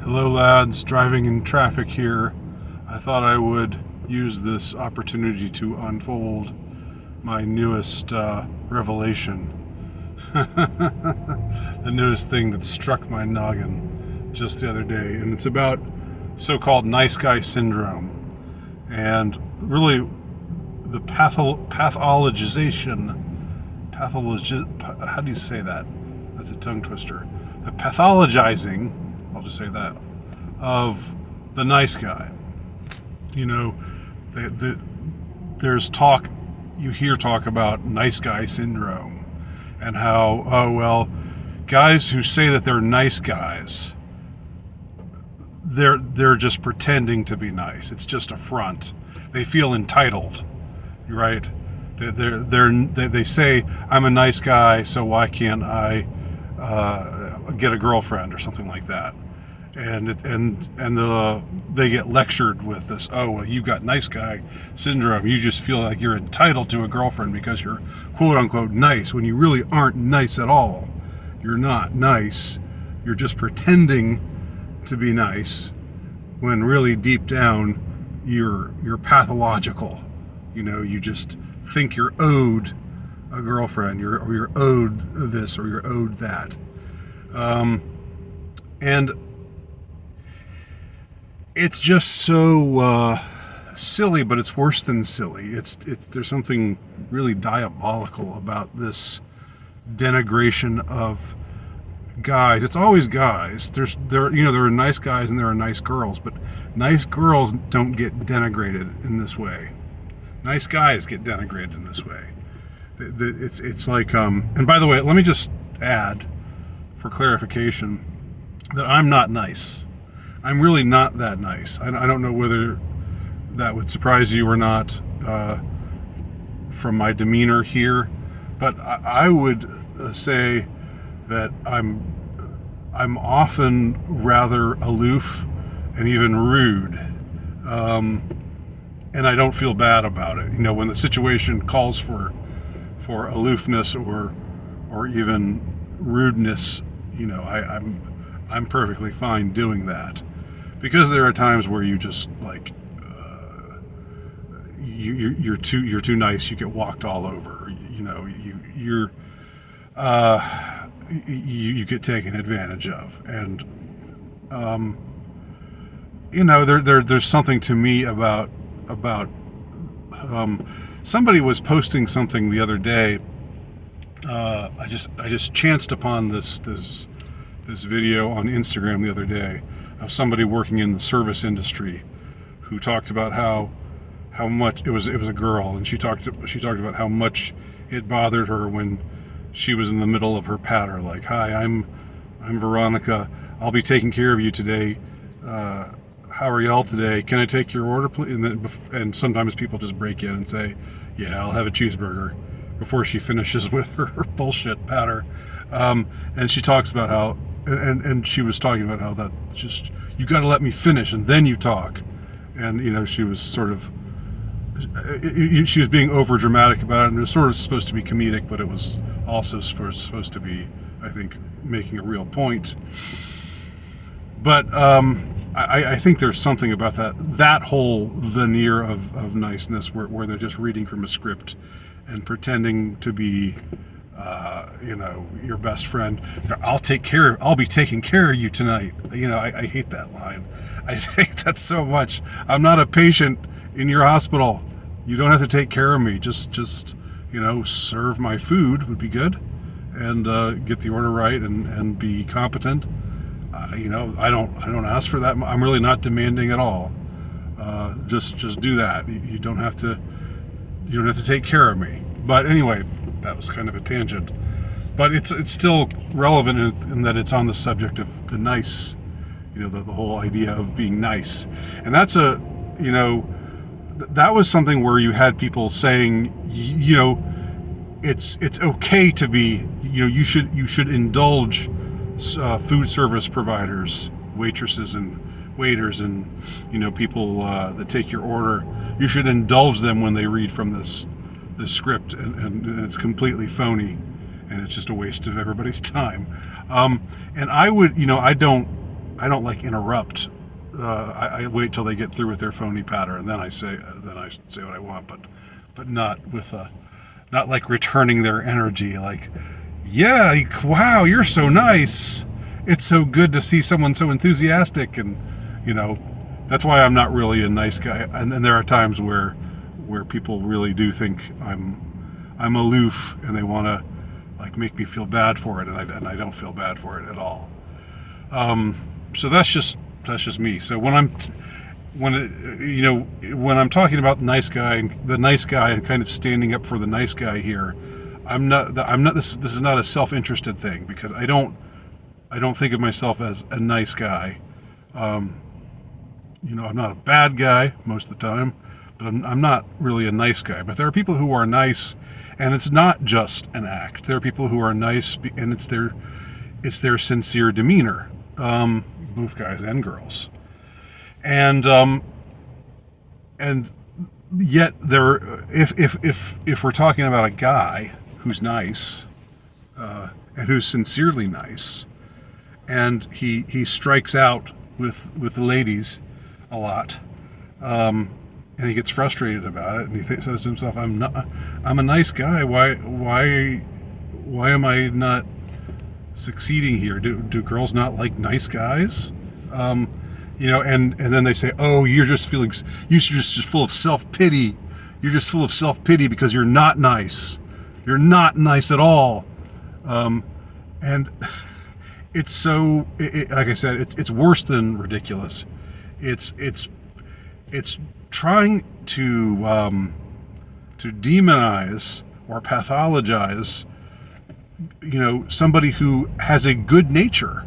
Hello lads, driving in traffic here. I thought I would use this opportunity to unfold my newest revelation. The newest thing that struck my noggin just the other day. And it's about so-called nice guy syndrome. And really the pathologization, how do you say that? That's a tongue twister. The pathologizing, I'll just say that, of the nice guy. You know, there's talk, you hear talk about nice guy syndrome and how, oh, well, guys who say that they're nice guys, they're just pretending to be nice. It's just a front. They feel entitled, right? They say, I'm a nice guy, so why can't I get a girlfriend or something like that? And they get lectured with this, oh, well, you've got nice guy syndrome. You just feel like you're entitled to a girlfriend because you're quote unquote nice, when you really aren't nice at all. You're not nice. You're just pretending to be nice when really deep down you're pathological. You know, you just think you're owed a girlfriend, or you're owed this, or you're owed that. And it's just so silly, but it's worse than silly. There's something really diabolical about this denigration of guys. It's always guys. There are nice guys and there are nice girls, but nice girls don't get denigrated in this way. Nice guys get denigrated in this way. It's like, and by the way, let me just add, for clarification, that I'm not nice. I'm really not that nice. I don't know whether that would surprise you or not from my demeanor here, but I would say that I'm often rather aloof and even rude, and I don't feel bad about it. You know, when the situation calls for aloofness or even rudeness, you know, I'm perfectly fine doing that, because there are times where you just like you're too nice. You get walked all over. You know, you get taken advantage of, and you know, there's something to me about somebody was posting something the other day. I just chanced upon this video on Instagram the other day of somebody working in the service industry who talked about how much it was a girl, and she talked about how much it bothered her when she was in the middle of her patter, like, hi, I'm Veronica, I'll be taking care of you today, how are y'all today, can I take your order please? And sometimes people just break in and say, yeah, I'll have a cheeseburger, before she finishes with her bullshit patter. And she talks about how, and she was talking about how that just, you got to let me finish and then you talk. And, you know, she was sort of, she was being over dramatic about it, and it was sort of supposed to be comedic, but it was also supposed to be, I think, making a real point. But I think there's something about that whole veneer of niceness where they're just reading from a script and pretending to be, you know, your best friend. I'll be taking care of you tonight. You know, I hate that line. I hate that so much. I'm not a patient in your hospital. You don't have to take care of me. Just you know, serve my food would be good, and get the order right and be competent. You know, I don't ask for that. I'm really not demanding at all. Just do that. You don't have to take care of me. But anyway, that was kind of a tangent. But it's still relevant in that it's on the subject of the nice, you know, the whole idea of being nice. And that's you know, that was something where you had people saying, you know, it's okay to be, you know, you should indulge food service providers, waitresses and waiters, and, you know, people that take your order. You should indulge them when they read from this script, and it's completely phony, and it's just a waste of everybody's time. And I would, you know, I don't I don't like interrupt. I wait till they get through with their phony patter, and then I say what I want, but not with not like returning their energy. Like, yeah, wow, you're so nice. It's so good to see someone so enthusiastic, and that's why I'm not really a nice guy. And then there are times where people really do think I'm aloof, and they want to like make me feel bad for it, and I don't feel bad for it at all. So that's just me. So when I'm talking about the nice guy and kind of standing up for the nice guy here, I'm not. This is not a self-interested thing, because I don't think of myself as a nice guy. I'm not a bad guy most of the time, but I'm not really a nice guy. But there are people who are nice, and it's not just an act. There are people who are nice, and it's their sincere demeanor, both guys and girls. And yet if we're talking about a guy who's nice, and who's sincerely nice, and he strikes out with the ladies a lot, and he gets frustrated about it, and he says to himself, I'm a nice guy. Why am I not succeeding here? Do girls not like nice guys? And then they say, oh, you're just full of self-pity. You're just full of self-pity because you're not nice. You're not nice at all. And it's so, like I said, it's worse than ridiculous. It's trying to demonize or pathologize, somebody who has a good nature,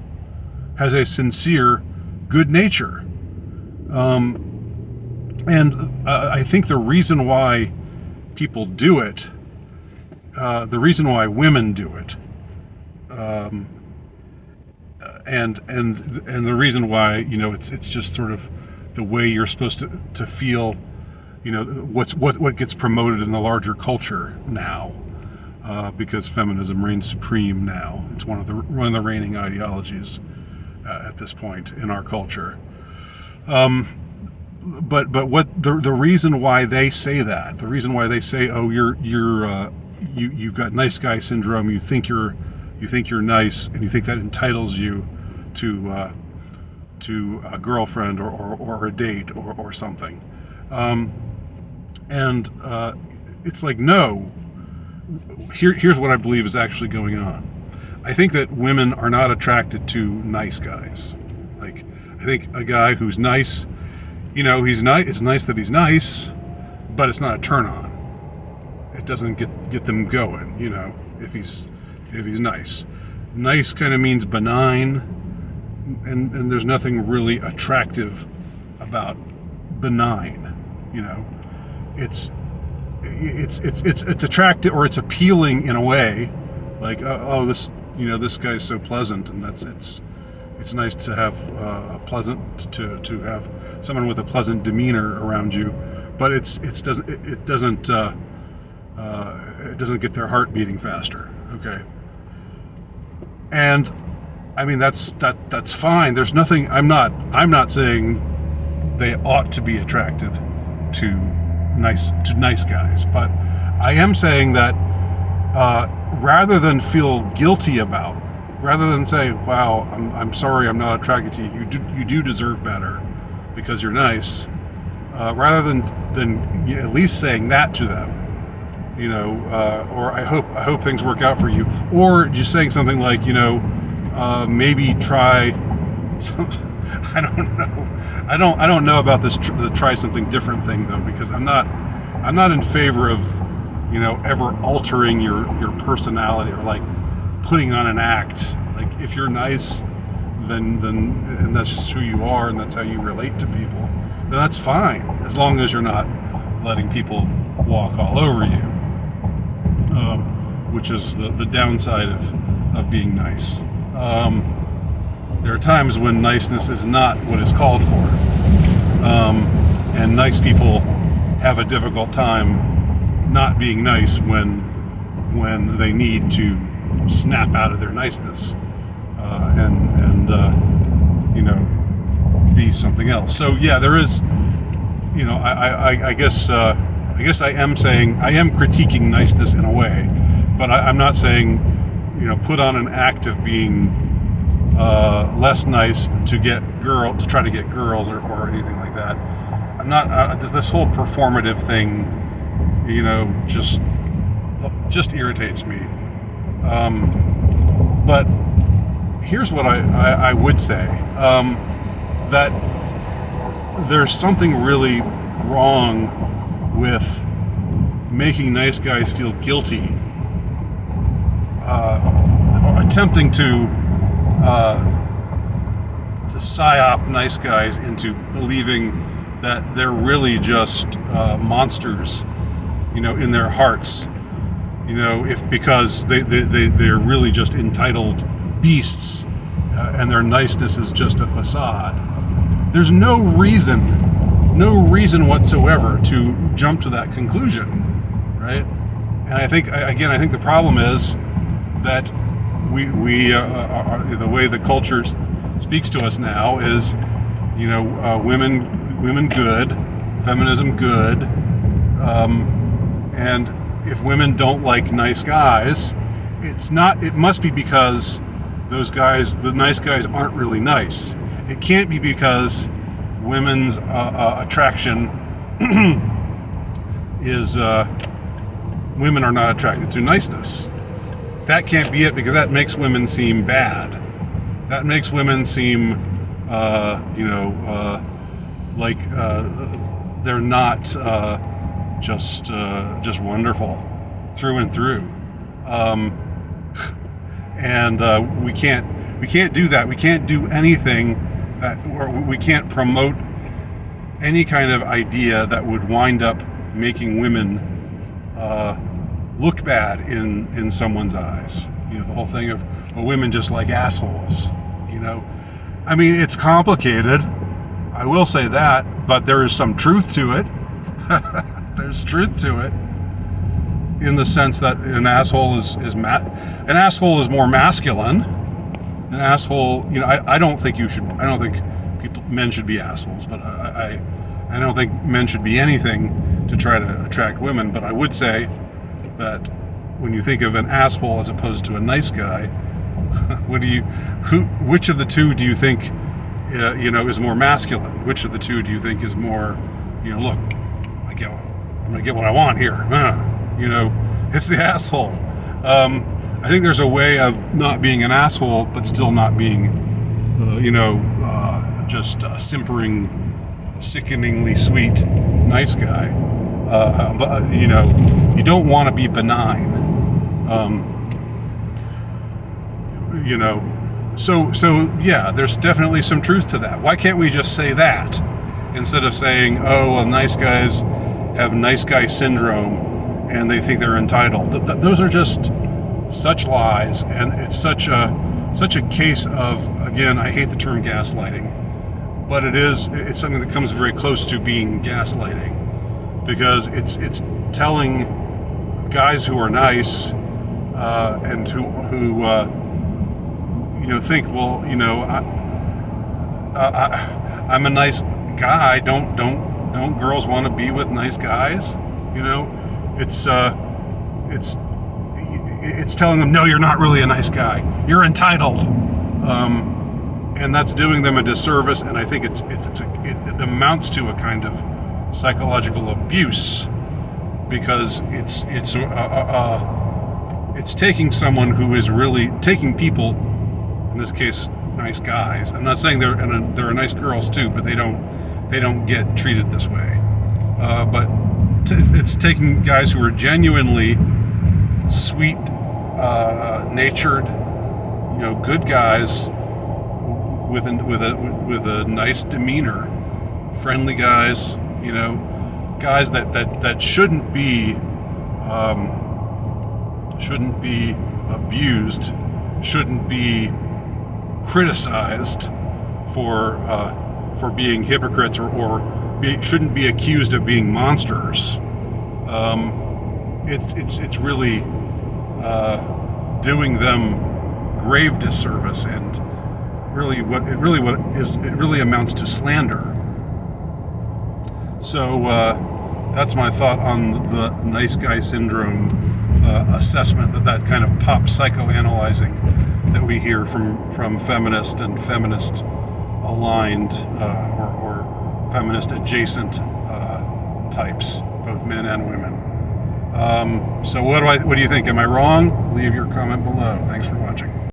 has a sincere good nature. And I think the reason why people do it, the reason why women do it, and the reason why it's just sort of the way you're supposed to feel, what gets promoted in the larger culture now, because feminism reigns supreme now. It's one of the reigning ideologies at this point in our culture. But what the reason why they say that, the reason why they say, oh, you've got nice guy syndrome, you think you're nice, and you think that entitles you to a girlfriend or a date or something, and it's like, no. Here's what I believe is actually going on. I think that women are not attracted to nice guys. Like, I think a guy who's nice, he's nice. It's nice that he's nice, but it's not a turn on. It doesn't get them going. If he's nice. Nice kind of means benign, and there's nothing really attractive about benign. It's attractive, or it's appealing in a way, like, this guy's so pleasant, and it's nice to have to have someone with a pleasant demeanor around you, but it doesn't get their heart beating faster. Okay. And I mean, that's fine. There's nothing. I'm not saying they ought to be attracted to nice guys, but I am saying that rather than feel guilty about, rather than say, wow, I'm sorry, I'm not attracted to you. You do deserve better because you're nice. Rather than at least saying that to them, or I hope things work out for you, or just saying something like, maybe try. I don't know. I don't know about this the try something different thing, though, because I'm not in favor of ever altering your personality, or like putting on an act. Like, if you're nice, then and that's just who you are, and that's how you relate to people, then that's fine, as long as you're not letting people walk all over you, which is the downside of being nice. There are times when niceness is not what is called for, and nice people have a difficult time not being nice when they need to snap out of their niceness, and be something else. So yeah, there is, I guess I am critiquing niceness in a way, but I'm not saying, put on an act of being less nice to try to get girls or anything like that. I'm not this whole performative thing, just irritates me. But here's what I would say, that there's something really wrong with making nice guys feel guilty, or attempting to psyop nice guys into believing that they're really just monsters, in their hearts, because they're really just entitled beasts, and their niceness is just a facade. There's no reason whatsoever to jump to that conclusion, right? And I think the problem is that we the way the culture speaks to us now is, women good, feminism good, and if women don't like nice guys, it must be because the nice guys aren't really nice. It can't be because women's attraction is women are not attracted to niceness. That can't be it, because that makes women seem bad. That makes women seem, like they're not just wonderful through and through. And we can't do that. We can't do anything or we can't promote any kind of idea that would wind up making women look bad in someone's eyes. The whole thing of, women just like assholes. I mean, it's complicated. I will say that, but there is some truth to it. There's truth to it, in the sense that an asshole is more masculine. An asshole, I don't think men should be assholes, but I don't think men should be anything to try to attract women. But I would say that when you think of an asshole as opposed to a nice guy, which of the two do you think is more masculine? Which of the two do you think is more, look, I'm gonna get what I want here. It's the asshole. I think there's a way of not being an asshole, but still not being, just a simpering, sickeningly sweet, nice guy. But you don't want to be benign. So yeah, there's definitely some truth to that. Why can't we just say that instead of saying, nice guys have nice guy syndrome and they think they're entitled? Those are just such lies, and it's such a case of, again, I hate the term gaslighting, but it's something that comes very close to being gaslighting, because it's telling guys who are nice and who think, well, I'm a nice guy. Don't girls want to be with nice guys? It's telling them, no, you're not really a nice guy. You're entitled, and that's doing them a disservice. And I think it amounts to a kind of psychological abuse, because it's taking someone who is really taking people, in this case, nice guys. I'm not saying there are nice girls too, but they don't get treated this way. But it's taking guys who are genuinely sweet, natured, good guys with a nice demeanor, friendly guys, guys that shouldn't be abused, shouldn't be criticized for being hypocrites, or shouldn't be accused of being monsters. It's really doing them grave disservice, and really amounts to slander. So that's my thought on the nice guy syndrome assessment, that kind of pop psychoanalyzing that we hear from feminist and feminist aligned or feminist adjacent types, both men and women. So what do you think? Am I wrong? Leave your comment below. Thanks for watching.